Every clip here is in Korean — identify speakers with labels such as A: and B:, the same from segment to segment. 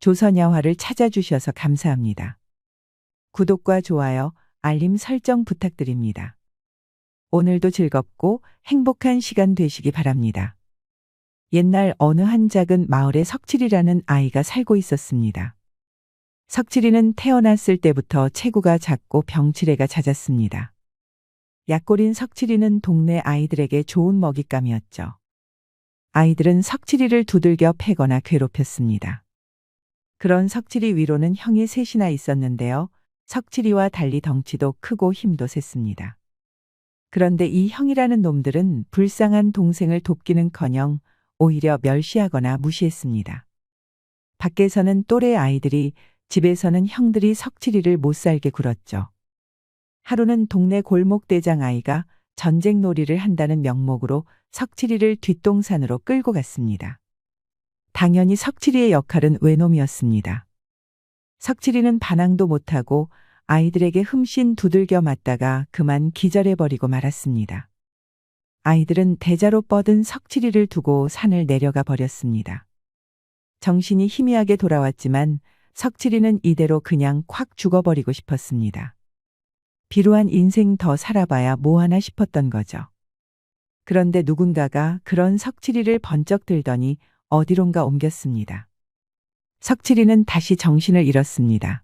A: 조선야화를 찾아주셔서 감사합니다. 구독과 좋아요, 알림 설정 부탁드립니다. 오늘도 즐겁고 행복한 시간 되시기 바랍니다. 옛날 어느 한 작은 마을에 석칠이라는 아이가 살고 있었습니다. 석칠이는 태어났을 때부터 체구가 작고 병치레가 잦았습니다. 약골인 석칠이는 동네 아이들에게 좋은 먹잇감이었죠. 아이들은 석칠이를 두들겨 패거나 괴롭혔습니다. 그런 석칠이 위로는 형이 셋이나 있었는데요. 석칠이와 달리 덩치도 크고 힘도 셌습니다. 그런데 이 형이라는 놈들은 불쌍한 동생을 돕기는커녕 오히려 멸시하거나 무시했습니다. 밖에서는 또래 아이들이, 집에서는 형들이 석칠이를 못살게 굴었죠. 하루는 동네 골목대장 아이가 전쟁놀이를 한다는 명목으로 석칠이를 뒷동산으로 끌고 갔습니다. 당연히 석칠이의 역할은 외놈이었습니다. 석칠이는 반항도 못하고 아이들에게 흠씬 두들겨 맞다가 그만 기절해버리고 말았습니다. 아이들은 대자로 뻗은 석칠이를 두고 산을 내려가 버렸습니다. 정신이 희미하게 돌아왔지만 석칠이는 이대로 그냥 콱 죽어버리고 싶었습니다. 비루한 인생 더 살아봐야 뭐하나 싶었던 거죠. 그런데 누군가가 그런 석칠이를 번쩍 들더니 어디론가 옮겼습니다. 석칠이는 다시 정신을 잃었습니다.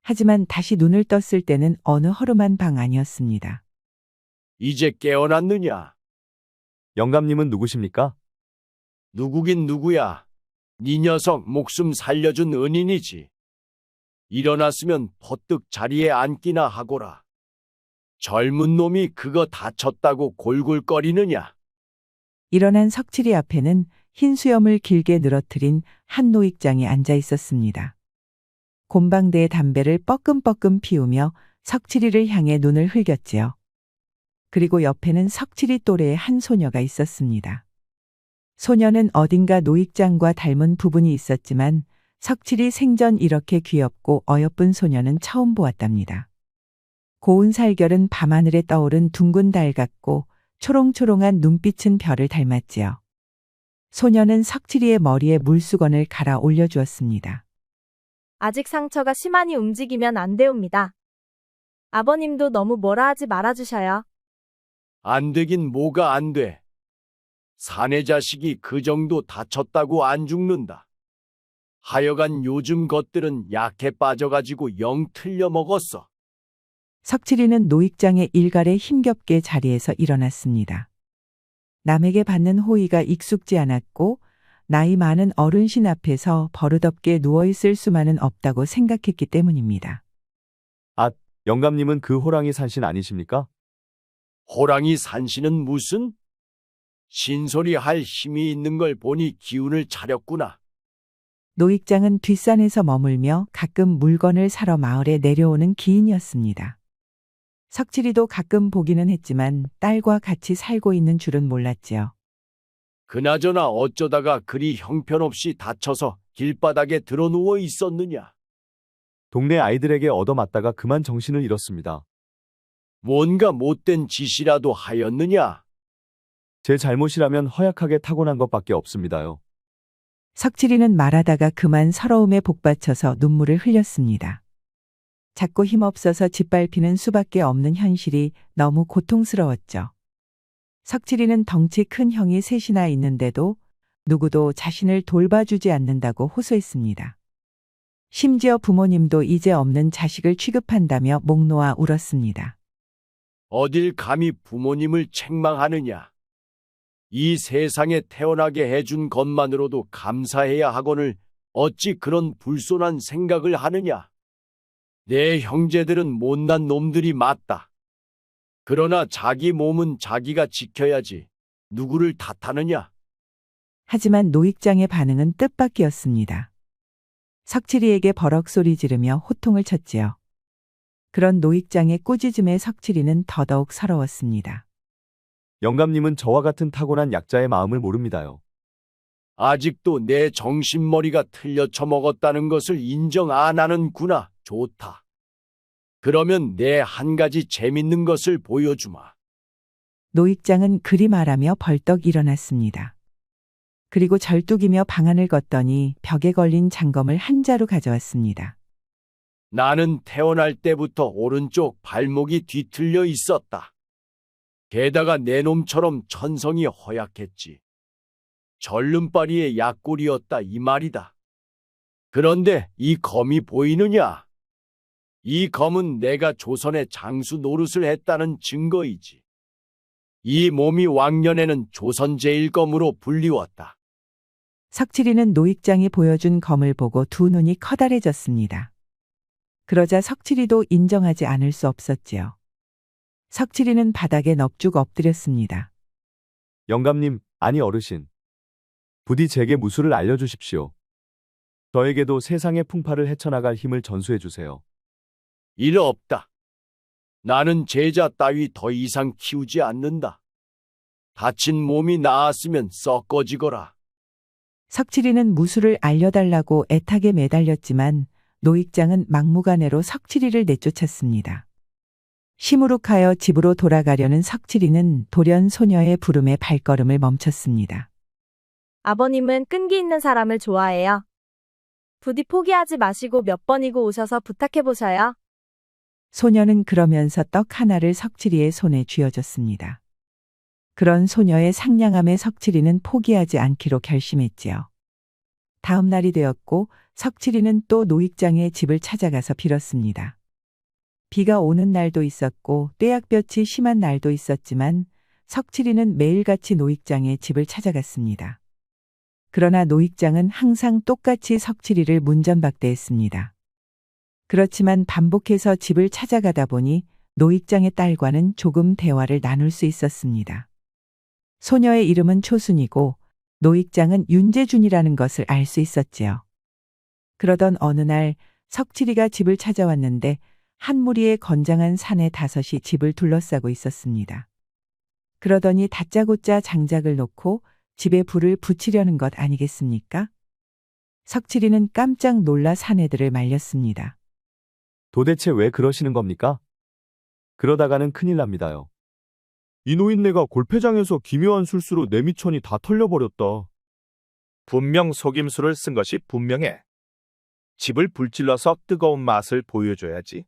A: 하지만 다시 눈을 떴을 때는 어느 허름한 방 안이었습니다.
B: 이제 깨어났느냐?
C: 영감님은 누구십니까?
B: 누구긴 누구야. 네 녀석 목숨 살려준 은인이지. 일어났으면 퍼뜩 자리에 앉기나 하거라. 젊은 놈이 그거 다쳤다고 골골거리느냐?
A: 일어난 석칠이 앞에는 흰 수염을 길게 늘어뜨린 한 노익장이 앉아 있었습니다. 곰방대에 담배를 뻐끔뻐끔 피우며 석칠이를 향해 눈을 흘겼지요. 그리고 옆에는 석칠이 또래의 한 소녀가 있었습니다. 소녀는 어딘가 노익장과 닮은 부분이 있었지만 석칠이 생전 이렇게 귀엽고 어여쁜 소녀는 처음 보았답니다. 고운 살결은 밤하늘에 떠오른 둥근 달 같고 초롱초롱한 눈빛은 별을 닮았지요. 소녀는 석칠이의 머리에 물수건을 갈아 올려주었습니다.
D: 아직 상처가 심하니 움직이면 안 되옵니다. 아버님도 너무 뭐라 하지 말아주셔요.
B: 안 되긴 뭐가 안 돼. 사내 자식이 그 정도 다쳤다고 안 죽는다. 하여간 요즘 것들은 약해 빠져가지고 영 틀려 먹었어.
A: 석칠이는 노익장의 일갈에 힘겹게 자리에서 일어났습니다. 남에게 받는 호의가 익숙지 않았고 나이 많은 어른신 앞에서 버릇없게 누워있을 수만은 없다고 생각했기 때문입니다.
C: 영감님은 그 호랑이 산신 아니십니까?
B: 호랑이 산신은 무슨? 신소리 할 힘이 있는 걸 보니 기운을 차렸구나.
A: 노익장은 뒷산에서 머물며 가끔 물건을 사러 마을에 내려오는 기인이었습니다. 석칠이도 가끔 보기는 했지만 딸과 같이 살고 있는 줄은 몰랐지요.
B: 그나저나 어쩌다가 그리 형편없이 다쳐서 길바닥에 드러누워 있었느냐?
C: 동네 아이들에게 얻어맞다가 그만 정신을 잃었습니다.
B: 뭔가 못된 짓이라도 하였느냐?
C: 제 잘못이라면 허약하게 타고난 것밖에 없습니다요.
A: 석칠이는 말하다가 그만 서러움에 복받쳐서 눈물을 흘렸습니다. 작고 힘없어서 짓밟히는 수밖에 없는 현실이 너무 고통스러웠죠. 석칠이는 덩치 큰 형이 셋이나 있는데도 누구도 자신을 돌봐주지 않는다고 호소했습니다. 심지어 부모님도 이제 없는 자식을 취급한다며 목 놓아 울었습니다.
B: 어딜 감히 부모님을 책망하느냐? 이 세상에 태어나게 해준 것만으로도 감사해야 하거늘 어찌 그런 불손한 생각을 하느냐? 내 형제들은 못난 놈들이 맞다. 그러나 자기 몸은 자기가 지켜야지. 누구를 탓하느냐?
A: 하지만 노익장의 반응은 뜻밖이었습니다. 석칠이에게 버럭 소리 지르며 호통을 쳤지요. 그런 노익장의 꾸짖음에 석칠이는 더더욱 서러웠습니다.
C: 영감님은 저와 같은 타고난 약자의 마음을 모릅니다요.
B: 아직도 내 정신머리가 틀려 처먹었다는 것을 인정 안 하는구나. 좋다. 그러면 내 한 가지 재밌는 것을 보여주마.
A: 노익장은 그리 말하며 벌떡 일어났습니다. 그리고 절뚝이며 방안을 걷더니 벽에 걸린 장검을 한 자루 가져왔습니다.
B: 나는 태어날 때부터 오른쪽 발목이 뒤틀려 있었다. 게다가 내 놈처럼 천성이 허약했지. 절름발이의 약골이었다 이 말이다. 그런데 이 검이 보이느냐? 이 검은 내가 조선의 장수 노릇을 했다는 증거이지. 이 몸이 왕년에는 조선 제1검으로 불리웠다.
A: 석칠이는 노익장이 보여준 검을 보고 두 눈이 커다래졌습니다. 그러자 석칠이도 인정하지 않을 수 없었지요. 석칠이는 바닥에 넙죽 엎드렸습니다.
C: 영감님, 아니 어르신. 부디 제게 무술을 알려주십시오. 저에게도 세상의 풍파를 헤쳐나갈 힘을 전수해 주세요.
B: 일 없다. 나는 제자 따위 더 이상 키우지 않는다. 다친 몸이 나았으면 썩어지거라.
A: 석칠이는 무술을 알려달라고 애타게 매달렸지만 노익장은 막무가내로 석칠이를 내쫓았습니다. 시무룩하여 집으로 돌아가려는 석칠이는 돌연 소녀의 부름에 발걸음을 멈췄습니다.
D: 아버님은 끈기 있는 사람을 좋아해요. 부디 포기하지 마시고 몇 번이고 오셔서 부탁해보셔요.
A: 소녀는 그러면서 떡 하나를 석칠이의 손에 쥐어줬습니다. 그런 소녀의 상냥함에 석칠이는 포기하지 않기로 결심했지요. 다음 날이 되었고 석칠이는 또 노익장의 집을 찾아가서 빌었습니다. 비가 오는 날도 있었고 떼약볕이 심한 날도 있었지만 석칠이는 매일같이 노익장의 집을 찾아갔습니다. 그러나 노익장은 항상 똑같이 석칠이를 문전박대했습니다. 그렇지만 반복해서 집을 찾아가다 보니 노익장의 딸과는 조금 대화를 나눌 수 있었습니다. 소녀의 이름은 초순이고 노익장은 윤재준이라는 것을 알 수 있었지요. 그러던 어느 날 석칠이가 집을 찾아왔는데 한 무리의 건장한 사내 다섯이 집을 둘러싸고 있었습니다. 그러더니 다짜고짜 장작을 놓고 집에 불을 붙이려는 것 아니겠습니까? 석칠이는 깜짝 놀라 사내들을 말렸습니다.
C: 도대체 왜 그러시는 겁니까? 그러다가는 큰일 납니다요.
E: 이 노인네가 골패장에서 기묘한 술수로 내 미천이 다 털려버렸다.
F: 분명 속임수를 쓴 것이 분명해. 집을 불질러서 뜨거운 맛을 보여줘야지.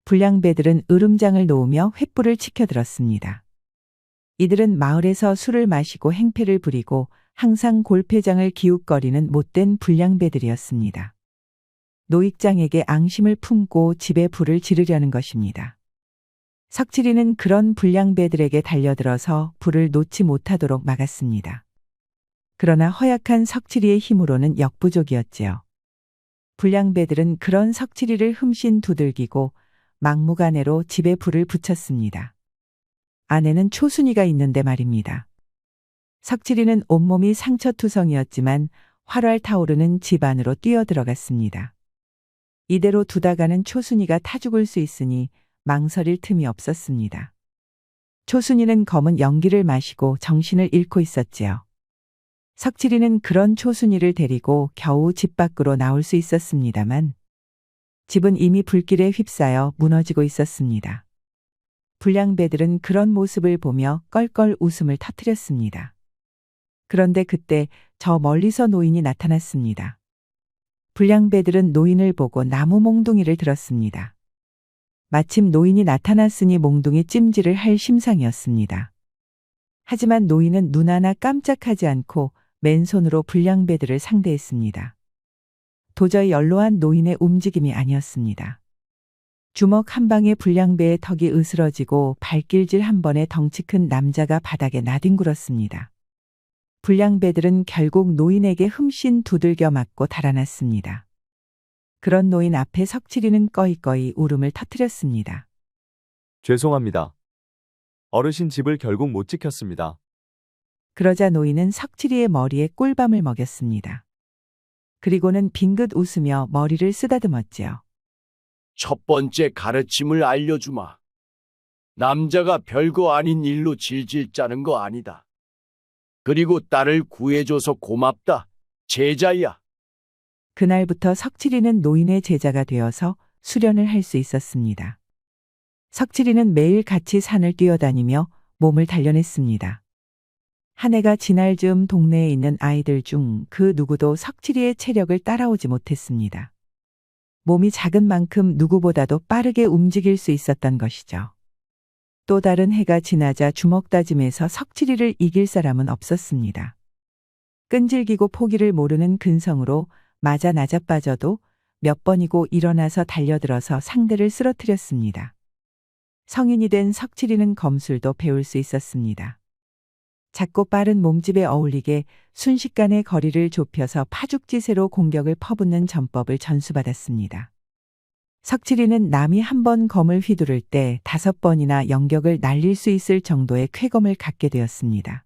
A: 불량배들은 으름장을 놓으며 횃불을 치켜들었습니다. 이들은 마을에서 술을 마시고 행패를 부리고 항상 골패장을 기웃거리는 못된 불량배들이었습니다. 노익장에게 앙심을 품고 집에 불을 지르려는 것입니다. 석칠이는 그런 불량배들에게 달려들어서 불을 놓지 못하도록 막았습니다. 그러나 허약한 석칠이의 힘으로는 역부족이었지요. 불량배들은 그런 석칠이를 흠씬 두들기고 막무가내로 집에 불을 붙였습니다. 안에는 초순이가 있는데 말입니다. 석칠이는 온몸이 상처투성이었지만 활활 타오르는 집 안으로 뛰어들어갔습니다. 이대로 두다가는 초순이가 타 죽을 수 있으니 망설일 틈이 없었습니다. 초순이는 검은 연기를 마시고 정신을 잃고 있었지요. 석칠이는 그런 초순이를 데리고 겨우 집 밖으로 나올 수 있었습니다만 집은 이미 불길에 휩싸여 무너지고 있었습니다. 불량배들은 그런 모습을 보며 껄껄 웃음을 터뜨렸습니다. 그런데 그때 저 멀리서 노인이 나타났습니다. 불량배들은 노인을 보고 나무 몽둥이를 들었습니다. 마침 노인이 나타났으니 몽둥이 찜질을 할 심상이었습니다. 하지만 노인은 눈 하나 깜짝하지 않고 맨손으로 불량배들을 상대했습니다. 도저히 연로한 노인의 움직임이 아니었습니다. 주먹 한 방에 불량배의 턱이 으스러지고 발길질 한 번에 덩치 큰 남자가 바닥에 나뒹굴었습니다. 불량배들은 결국 노인에게 흠씬 두들겨 맞고 달아났습니다. 그런 노인 앞에 석칠이는 꺼이꺼이 울음을 터뜨렸습니다.
C: 죄송합니다. 어르신 집을 결국 못 지켰습니다.
A: 그러자 노인은 석칠이의 머리에 꿀밤을 먹였습니다. 그리고는 빙긋 웃으며 머리를 쓰다듬었지요.
B: 첫 번째 가르침을 알려주마. 남자가 별거 아닌 일로 질질 짜는 거 아니다. 그리고 딸을 구해줘서 고맙다. 제자야.
A: 그날부터 석칠이는 노인의 제자가 되어서 수련을 할 수 있었습니다. 석칠이는 매일 같이 산을 뛰어다니며 몸을 단련했습니다. 한 해가 지날 즈음 동네에 있는 아이들 중 그 누구도 석칠이의 체력을 따라오지 못했습니다. 몸이 작은 만큼 누구보다도 빠르게 움직일 수 있었던 것이죠. 또 다른 해가 지나자 주먹다짐에서 석칠이를 이길 사람은 없었습니다. 끈질기고 포기를 모르는 근성으로 맞아 나자빠져도 몇 번이고 일어나서 달려들어서 상대를 쓰러뜨렸습니다. 성인이 된 석칠이는 검술도 배울 수 있었습니다. 작고 빠른 몸집에 어울리게 순식간에 거리를 좁혀서 파죽지세로 공격을 퍼붓는 전법을 전수받았습니다. 석칠이는 남이 한 번 검을 휘두를 때 5번이나 영격을 날릴 수 있을 정도의 쾌검을 갖게 되었습니다.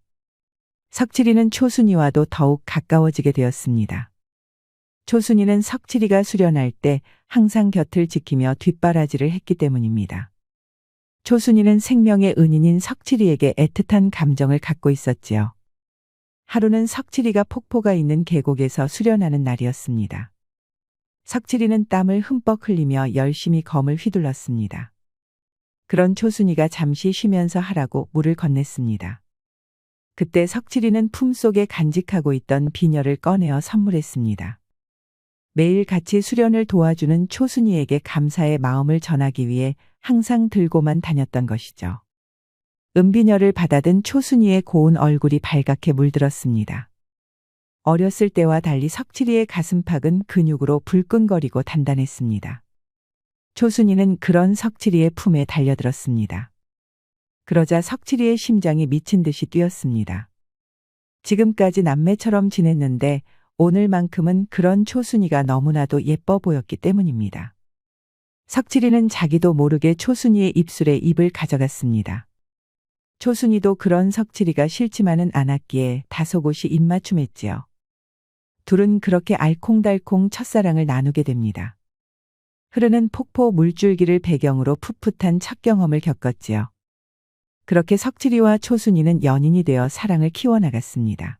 A: 석칠이는 초순이와도 더욱 가까워지게 되었습니다. 초순이는 석칠이가 수련할 때 항상 곁을 지키며 뒷바라지를 했기 때문입니다. 초순이는 생명의 은인인 석칠이에게 애틋한 감정을 갖고 있었지요. 하루는 석칠이가 폭포가 있는 계곡에서 수련하는 날이었습니다. 석칠이는 땀을 흠뻑 흘리며 열심히 검을 휘둘렀습니다. 그런 초순이가 잠시 쉬면서 하라고 물을 건넸습니다. 그때 석칠이는 품속에 간직하고 있던 비녀를 꺼내어 선물했습니다. 매일 같이 수련을 도와주는 초순이에게 감사의 마음을 전하기 위해 항상 들고만 다녔던 것이죠. 은비녀를 받아든 초순이의 고운 얼굴이 발갛게 물들었습니다. 어렸을 때와 달리 석칠이의 가슴팍은 근육으로 불끈거리고 단단했습니다. 초순이는 그런 석칠이의 품에 달려들었습니다. 그러자 석칠이의 심장이 미친 듯이 뛰었습니다. 지금까지 남매처럼 지냈는데 오늘만큼은 그런 초순이가 너무나도 예뻐 보였기 때문입니다. 석칠이는 자기도 모르게 초순이의 입술에 입을 가져갔습니다. 초순이도 그런 석칠이가 싫지만은 않았기에 다소곳이 입맞춤했지요. 둘은 그렇게 알콩달콩 첫사랑을 나누게 됩니다. 흐르는 폭포 물줄기를 배경으로 풋풋한 첫 경험을 겪었지요. 그렇게 석칠이와 초순이는 연인이 되어 사랑을 키워나갔습니다.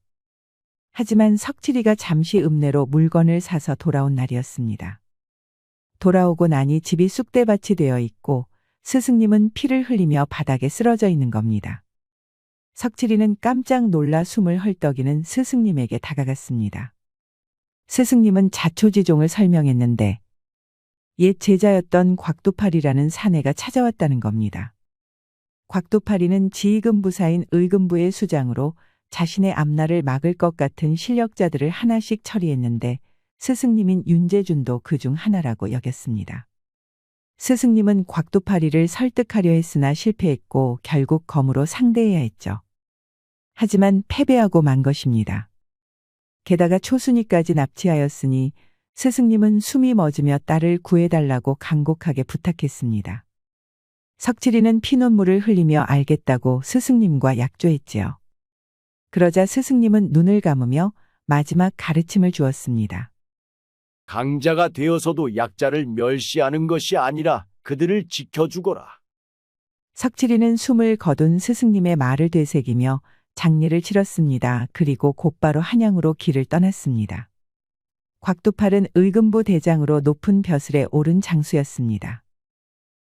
A: 하지만 석칠이가 잠시 읍내로 물건을 사서 돌아온 날이었습니다. 돌아오고 나니 집이 쑥대밭이 되어 있고 스승님은 피를 흘리며 바닥에 쓰러져 있는 겁니다. 석칠이는 깜짝 놀라 숨을 헐떡이는 스승님에게 다가갔습니다. 스승님은 자초지종을 설명했는데 옛 제자였던 곽두팔이라는 사내가 찾아왔다는 겁니다. 곽두팔이는 지휘금부사인 의금부의 수장으로 자신의 앞날을 막을 것 같은 실력자들을 하나씩 처리했는데 스승님인 윤재준도 그중 하나라고 여겼습니다. 스승님은 곽두팔이를 설득하려 했으나 실패했고 결국 검으로 상대해야 했죠. 하지만 패배하고 만 것입니다. 게다가 초순이까지 납치하였으니 스승님은 숨이 멎으며 딸을 구해달라고 간곡하게 부탁했습니다. 석칠이는 피눈물을 흘리며 알겠다고 스승님과 약조했지요. 그러자 스승님은 눈을 감으며 마지막 가르침을 주었습니다.
B: 강자가 되어서도 약자를 멸시하는 것이 아니라 그들을 지켜주거라.
A: 석칠이는 숨을 거둔 스승님의 말을 되새기며 장례를 치렀습니다. 그리고 곧바로 한양으로 길을 떠났습니다. 곽두팔은 의금부 대장으로 높은 벼슬에 오른 장수였습니다.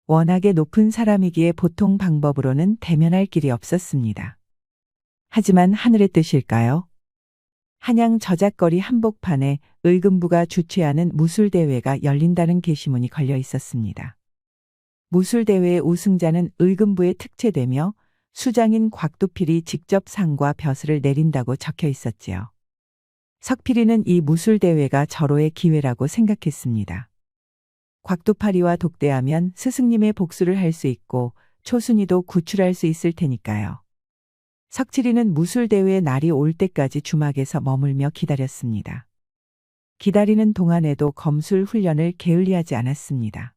A: 워낙에 높은 사람이기에 보통 방법으로는 대면할 길이 없었습니다. 하지만 하늘의 뜻일까요? 한양 저작거리 한복판에 의금부가 주최하는 무술대회가 열린다는 게시문이 걸려 있었습니다. 무술대회의 우승자는 의금부에 특채되며 수장인 곽두필이 직접 상과 벼슬을 내린다고 적혀 있었지요. 석필이는 이 무술대회가 절호의 기회라고 생각했습니다. 곽두팔이와 독대하면 스승님의 복수를 할 수 있고 초순이도 구출할 수 있을 테니까요. 석칠이는 무술대회의 날이 올 때까지 주막에서 머물며 기다렸습니다. 기다리는 동안에도 검술 훈련을 게을리하지 않았습니다.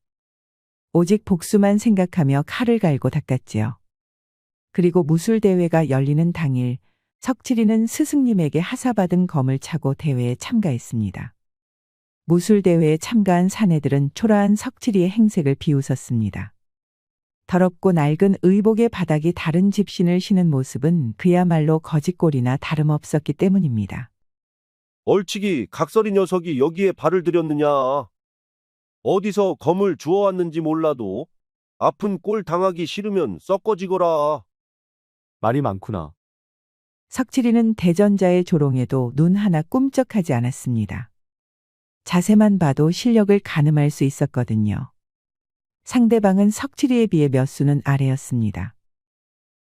A: 오직 복수만 생각하며 칼을 갈고 닦았지요. 그리고 무술대회가 열리는 당일 석칠이는 스승님에게 하사받은 검을 차고 대회에 참가했습니다. 무술대회에 참가한 사내들은 초라한 석칠이의 행색을 비웃었습니다. 더럽고 낡은 의복의 바닥이 다른 집신을 신은 모습은 그야말로 거짓골이나 다름없었기 때문입니다.
G: 얼치기 각설이 녀석이 여기에 발을 들였느냐. 어디서 검을 주워왔는지 몰라도 아픈 꼴 당하기 싫으면 썩어지거라.
C: 말이 많구나.
A: 석칠이는 대전자의 조롱에도 눈 하나 꿈쩍하지 않았습니다. 자세만 봐도 실력을 가늠할 수 있었거든요. 상대방은 석칠이에 비해 몇 수는 아래였습니다.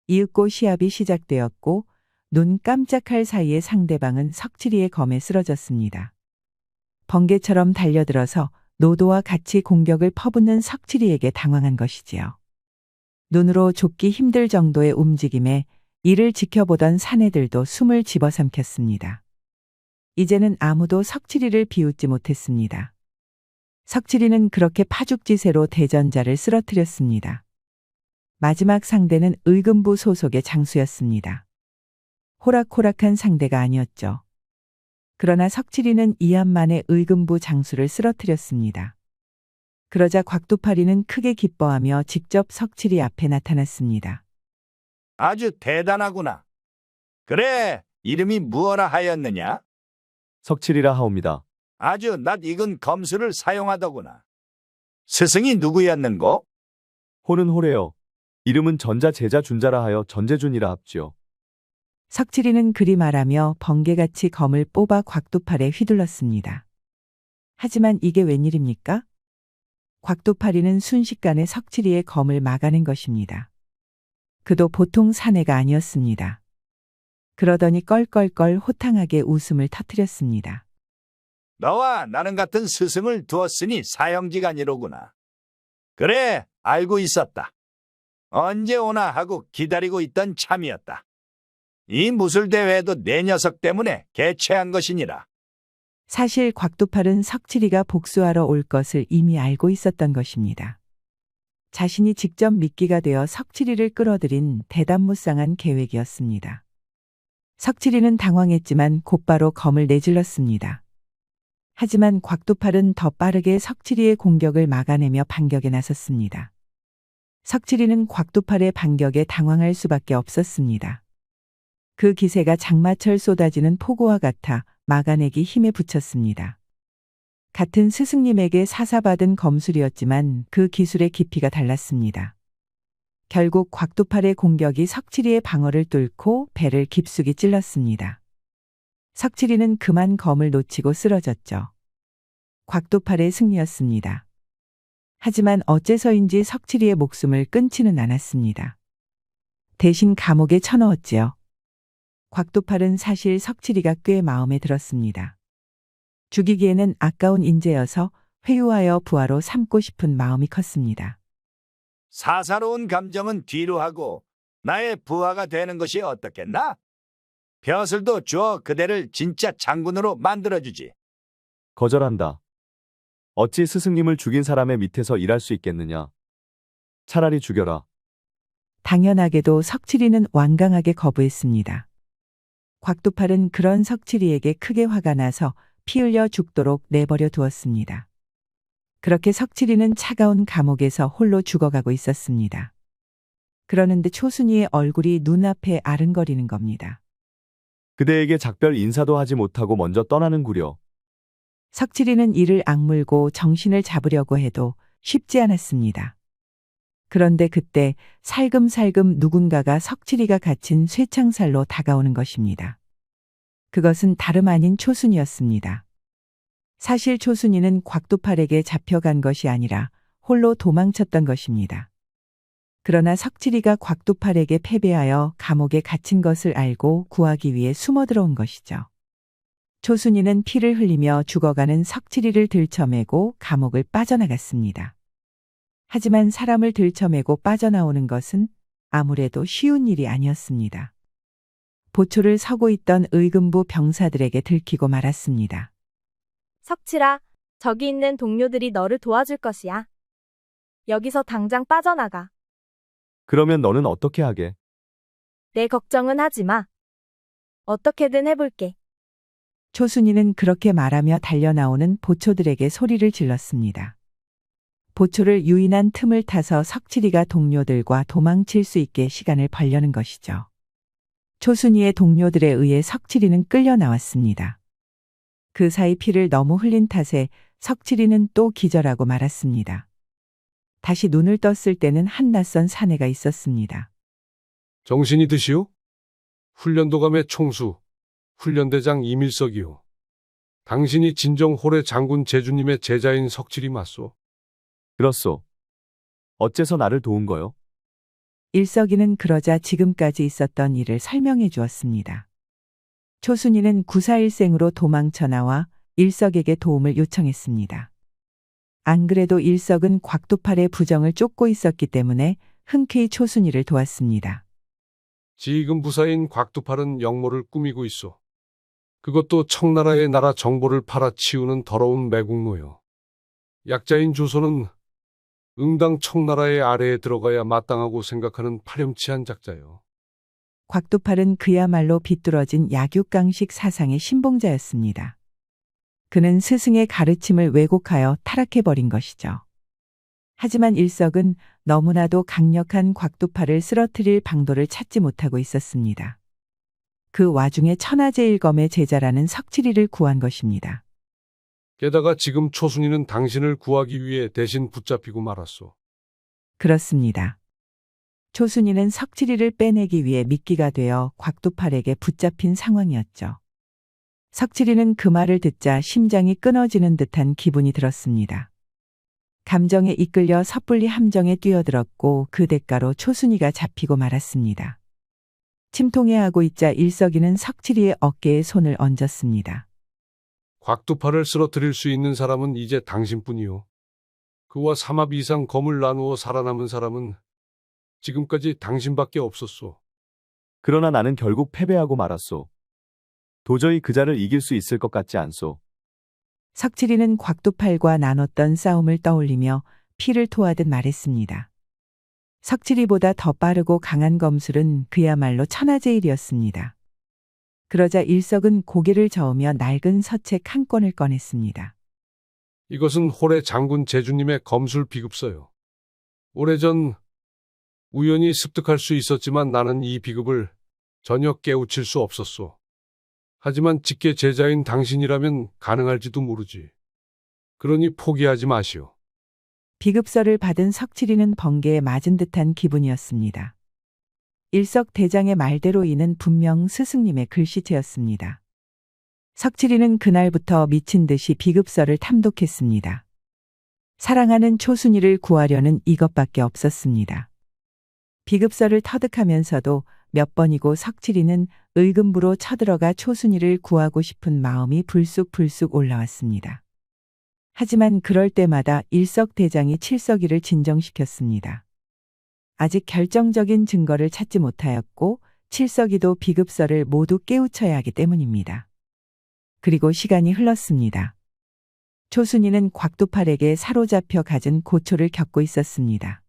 A: 이윽고 시합이 시작되었고 눈 깜짝할 사이에 상대방은 석칠이의 검에 쓰러졌습니다. 번개처럼 달려들어서 노도와 같이 공격을 퍼붓는 석칠이에게 당황한 것이지요. 눈으로 좁기 힘들 정도의 움직임에 이를 지켜보던 사내들도 숨을 집어삼켰습니다. 이제는 아무도 석칠이를 비웃지 못했습니다. 석칠이는 그렇게 파죽지세로 대전자를 쓰러뜨렸습니다. 마지막 상대는 의금부 소속의 장수였습니다. 호락호락한 상대가 아니었죠. 그러나 석칠이는 이암 만에 의금부 장수를 쓰러뜨렸습니다. 그러자 곽두팔이는 크게 기뻐하며 직접 석칠이 앞에 나타났습니다.
H: 아주 대단하구나. 그래, 이름이 무엇라 하였느냐?
C: 석칠이라 하옵니다.
H: 아주 낯익은 검수를 사용하더구나. 스승이 누구였는고?
C: 호는 호래요. 이름은 전자 제자 준자라 하여 전재준이라 합지요.
A: 석칠이는 그리 말하며 번개같이 검을 뽑아 곽두팔에 휘둘렀습니다. 하지만 이게 웬일입니까? 곽두팔이는 순식간에 석칠이의 검을 막아낸 것입니다. 그도 보통 사내가 아니었습니다. 그러더니 껄껄껄 호탕하게 웃음을 터뜨렸습니다.
H: 너와 나는 같은 스승을 두었으니 사형지간이로구나. 그래, 알고 있었다. 언제 오나 하고 기다리고 있던 참이었다. 이 무술대회도 내 녀석 때문에 개최한 것이니라.
A: 사실 곽두팔은 석칠이가 복수하러 올 것을 이미 알고 있었던 것입니다. 자신이 직접 미끼가 되어 석칠이를 끌어들인 대담무쌍한 계획이었습니다. 석칠이는 당황했지만 곧바로 검을 내질렀습니다. 하지만 곽두팔은 더 빠르게 석칠이의 공격을 막아내며 반격에 나섰습니다. 석칠이는 곽두팔의 반격에 당황할 수밖에 없었습니다. 그 기세가 장마철 쏟아지는 폭우와 같아 막아내기 힘에 부쳤습니다. 같은 스승님에게 사사받은 검술이었지만 그 기술의 깊이가 달랐습니다. 결국 곽두팔의 공격이 석칠이의 방어를 뚫고 배를 깊숙이 찔렀습니다. 석칠이는 그만 검을 놓치고 쓰러졌죠. 곽두팔의 승리였습니다. 하지만 어째서인지 석칠이의 목숨을 끊지는 않았습니다. 대신 감옥에 쳐넣었지요. 곽두팔은 사실 석칠이가 꽤 마음에 들었습니다. 죽이기에는 아까운 인재여서 회유하여 부하로 삼고 싶은 마음이 컸습니다.
H: 사사로운 감정은 뒤로 하고 나의 부하가 되는 것이 어떻겠나? 벼슬도 주어 그대를 진짜 장군으로 만들어주지.
C: 거절한다. 어찌 스승님을 죽인 사람의 밑에서 일할 수 있겠느냐. 차라리 죽여라.
A: 당연하게도 석칠이는 완강하게 거부했습니다. 곽두팔은 그런 석칠이에게 크게 화가 나서 피 흘려 죽도록 내버려 두었습니다. 그렇게 석칠이는 차가운 감옥에서 홀로 죽어가고 있었습니다. 그러는데 초순이의 얼굴이 눈앞에 아른거리는 겁니다.
C: 그대에게 작별 인사도 하지 못하고 먼저 떠나는구려.
A: 석칠이는 이를 악물고 정신을 잡으려고 해도 쉽지 않았습니다. 그런데 그때 살금살금 누군가가 석칠이가 갇힌 쇠창살로 다가오는 것입니다. 그것은 다름 아닌 초순이었습니다. 사실 초순이는 곽두팔에게 잡혀간 것이 아니라 홀로 도망쳤던 것입니다. 그러나 석칠이가 곽두팔에게 패배하여 감옥에 갇힌 것을 알고 구하기 위해 숨어 들어온 것이죠. 초순이는 피를 흘리며 죽어가는 석칠이를 들쳐매고 감옥을 빠져나갔습니다. 하지만 사람을 들쳐매고 빠져나오는 것은 아무래도 쉬운 일이 아니었습니다. 보초를 서고 있던 의금부 병사들에게 들키고 말았습니다.
D: 석칠아, 저기 있는 동료들이 너를 도와줄 것이야. 여기서 당장 빠져나가.
C: 그러면 너는 어떻게 하게?
D: 내 걱정은 하지 마. 어떻게든 해볼게.
A: 초순이는 그렇게 말하며 달려나오는 보초들에게 소리를 질렀습니다. 보초를 유인한 틈을 타서 석칠이가 동료들과 도망칠 수 있게 시간을 벌려는 것이죠. 초순이의 동료들에 의해 석칠이는 끌려 나왔습니다. 그 사이 피를 너무 흘린 탓에 석칠이는 또 기절하고 말았습니다. 다시 눈을 떴을 때는 한 낯선 사내가 있었습니다.
I: 정신이 드시오? 훈련도감의 총수, 훈련대장 이밀석이요. 당신이 진정 호래 장군 제주님의 제자인 석칠이 맞소.
C: 그렇소. 어째서 나를 도운 거요?
A: 일석이는 그러자 지금까지 있었던 일을 설명해 주었습니다. 초순이는 구사일생으로 도망쳐 나와 일석에게 도움을 요청했습니다. 안 그래도 일석은 곽두팔의 부정을 쫓고 있었기 때문에 흔쾌히 초순이를 도왔습니다.
I: 지금 부사인 곽두팔은 역모를 꾸미고 있어. 그것도 청나라의 나라 정보를 팔아치우는 더러운 매국노요. 약자인 조선은 응당 청나라의 아래에 들어가야 마땅하고 생각하는 파렴치한 작자요.
A: 곽두팔은 그야말로 비뚤어진 약육강식 사상의 신봉자였습니다. 그는 스승의 가르침을 왜곡하여 타락해버린 것이죠. 하지만 일석은 너무나도 강력한 곽두팔을 쓰러뜨릴 방도를 찾지 못하고 있었습니다. 그 와중에 천하제일검의 제자라는 석칠이를 구한 것입니다.
I: 게다가 지금 초순이는 당신을 구하기 위해 대신 붙잡히고 말았소.
A: 그렇습니다. 초순이는 석칠이를 빼내기 위해 미끼가 되어 곽두팔에게 붙잡힌 상황이었죠. 석칠이는 그 말을 듣자 심장이 끊어지는 듯한 기분이 들었습니다. 감정에 이끌려 섣불리 함정에 뛰어들었고 그 대가로 초순이가 잡히고 말았습니다. 침통해하고 있자 일석이는 석칠이의 어깨에 손을 얹었습니다.
I: 곽두팔을 쓰러뜨릴 수 있는 사람은 이제 당신뿐이요. 그와 삼합 이상 검을 나누어 살아남은 사람은 지금까지 당신밖에 없었소.
C: 그러나 나는 결국 패배하고 말았소. 도저히 그자를 이길 수 있을 것 같지 않소.
A: 석칠이는 곽두팔과 나눴던 싸움을 떠올리며 피를 토하듯 말했습니다. 석칠이보다 더 빠르고 강한 검술은 그야말로 천하제일이었습니다. 그러자 일석은 고개를 저으며 낡은 서책 한 권을 꺼냈습니다.
I: 이것은 호래 장군 제주님의 검술 비급서요. 오래전 우연히 습득할 수 있었지만 나는 이 비급을 전혀 깨우칠 수 없었소. 하지만 직계 제자인 당신이라면 가능할지도 모르지. 그러니 포기하지 마시오.
A: 비급서를 받은 석칠이는 번개에 맞은 듯한 기분이었습니다. 일석 대장의 말대로 이는 분명 스승님의 글씨체였습니다. 석칠이는 그날부터 미친 듯이 비급서를 탐독했습니다. 사랑하는 초순이를 구하려는 이것밖에 없었습니다. 비급서를 터득하면서도 몇 번이고 석칠이는 의금부로 쳐들어가 초순이를 구하고 싶은 마음이 불쑥불쑥 올라왔습니다. 하지만 그럴 때마다 일석 대장이 칠석이를 진정시켰습니다. 아직 결정적인 증거를 찾지 못하였고 칠석이도 비급서를 모두 깨우쳐야 하기 때문입니다. 그리고 시간이 흘렀습니다. 초순이는 곽두팔에게 사로잡혀 갖은 고초를 겪고 있었습니다.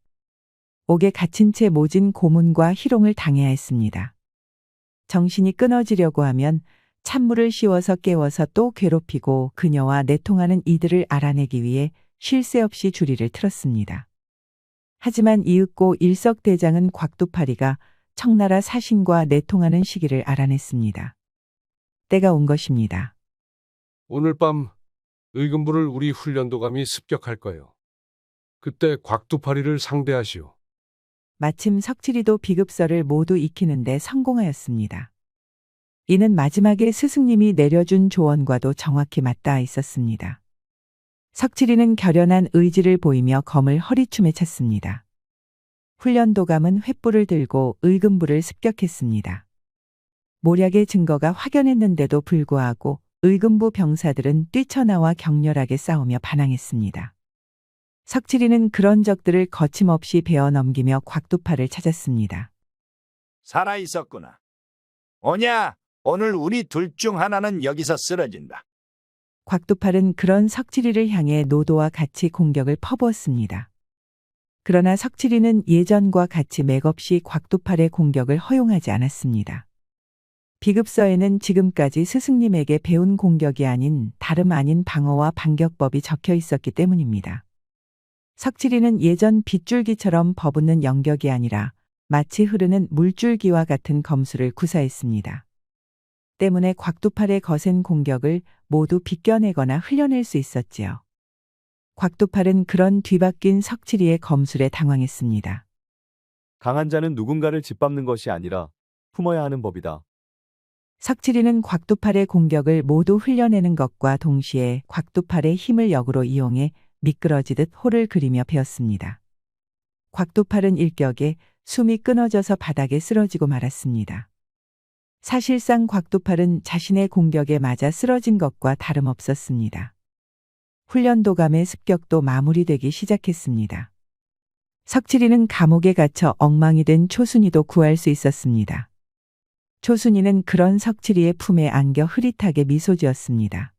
A: 옥에 갇힌 채 모진 고문과 희롱을 당해야 했습니다. 정신이 끊어지려고 하면 찬물을 씌워서 깨워서 또 괴롭히고 그녀와 내통하는 이들을 알아내기 위해 쉴 새 없이 주리를 틀었습니다. 하지만 이윽고 일석 대장은 곽두팔이가 청나라 사신과 내통하는 시기를 알아냈습니다. 때가 온 것입니다.
I: 오늘 밤 의금부를 우리 훈련도감이 습격할 거예요. 그때 곽두팔이를 상대하시오.
A: 마침 석칠이도 비급서를 모두 익히는데 성공하였습니다. 이는 마지막에 스승님이 내려준 조언과도 정확히 맞닿아 있었습니다. 석칠이는 결연한 의지를 보이며 검을 허리춤에 찼습니다. 훈련도감은 횃불을 들고 의금부를 습격했습니다. 모략의 증거가 확연했는데도 불구하고 의금부 병사들은 뛰쳐나와 격렬하게 싸우며 반항했습니다. 석칠이는 그런 적들을 거침없이 베어 넘기며 곽두팔을 찾았습니다.
H: 살아있었구나. 오냐, 오늘 우리 둘 중 하나는 여기서 쓰러진다.
A: 곽두팔은 그런 석칠이를 향해 노도와 같이 공격을 퍼부었습니다. 그러나 석칠이는 예전과 같이 맥없이 곽두팔의 공격을 허용하지 않았습니다. 비급서에는 지금까지 스승님에게 배운 공격이 아닌 다름 아닌 방어와 반격법이 적혀 있었기 때문입니다. 석칠이는 예전 빗줄기처럼 버붙는 영격이 아니라 마치 흐르는 물줄기와 같은 검술을 구사했습니다. 때문에 곽두팔의 거센 공격을 모두 비껴내거나 흘려낼 수 있었지요. 곽두팔은 그런 뒤바뀐 석칠이의 검술에 당황했습니다.
C: 강한 자는 누군가를 짓밟는 것이 아니라 품어야 하는 법이다.
A: 석칠이는 곽두팔의 공격을 모두 흘려내는 것과 동시에 곽두팔의 힘을 역으로 이용해 미끄러지듯 호를 그리며 베었습니다. 곽두팔은 일격에 숨이 끊어져서 바닥에 쓰러지고 말았습니다. 사실상 곽두팔은 자신의 공격에 맞아 쓰러진 것과 다름없었습니다. 훈련도감의 습격도 마무리되기 시작했습니다. 석칠이는 감옥에 갇혀 엉망이 된 초순이도 구할 수 있었습니다. 초순이는 그런 석칠이의 품에 안겨 흐릿하게 미소 지었습니다.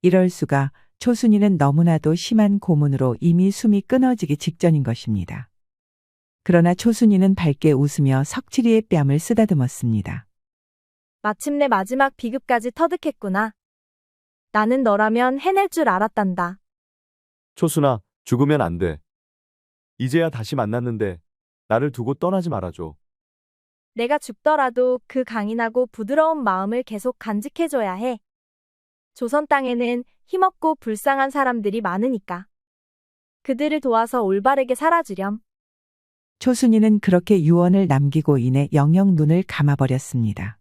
A: 이럴 수가, 초순이는 너무나도 심한 고문으로 이미 숨이 끊어지기 직전인 것입니다. 그러나 초순이는 밝게 웃으며 석칠이의 뺨을 쓰다듬었습니다.
D: 마침내 마지막 비급까지 터득했구나. 나는 너라면 해낼 줄 알았단다.
C: 초순아, 죽으면 안 돼. 이제야 다시 만났는데 나를 두고 떠나지 말아줘.
D: 내가 죽더라도 그 강인하고 부드러운 마음을 계속 간직해줘야 해. 조선 땅에는 힘없고 불쌍한 사람들이 많으니까. 그들을 도와서 올바르게 살아주렴.
A: 초순이는 그렇게 유언을 남기고 이내 영영 눈을 감아버렸습니다.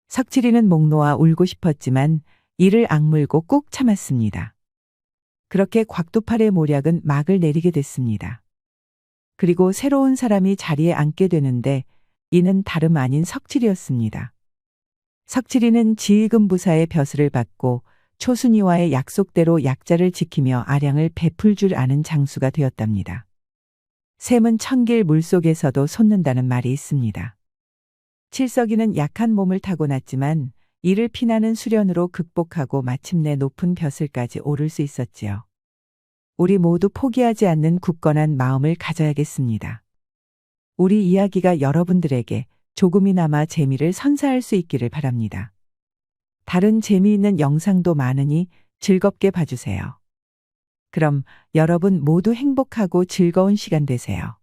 A: 석칠이는 목 놓아 울고 싶었지만 이를 악물고 꾹 참았습니다. 그렇게 곽두팔의 모략은 막을 내리게 됐습니다. 그리고 새로운 사람이 자리에 앉게 되는데 이는 다름 아닌 석칠이었습니다. 석칠이는 지휘금부사의 벼슬을 받고 초순이와의 약속대로 약자를 지키며 아량을 베풀 줄 아는 장수가 되었답니다. 샘은 천길 물속에서도 솟는다는 말이 있습니다. 칠석이는 약한 몸을 타고났지만 이를 피나는 수련으로 극복하고 마침내 높은 벼슬까지 오를 수 있었지요. 우리 모두 포기하지 않는 굳건한 마음을 가져야겠습니다. 우리 이야기가 여러분들에게 조금이나마 재미를 선사할 수 있기를 바랍니다. 다른 재미있는 영상도 많으니 즐겁게 봐주세요. 그럼 여러분 모두 행복하고 즐거운 시간 되세요.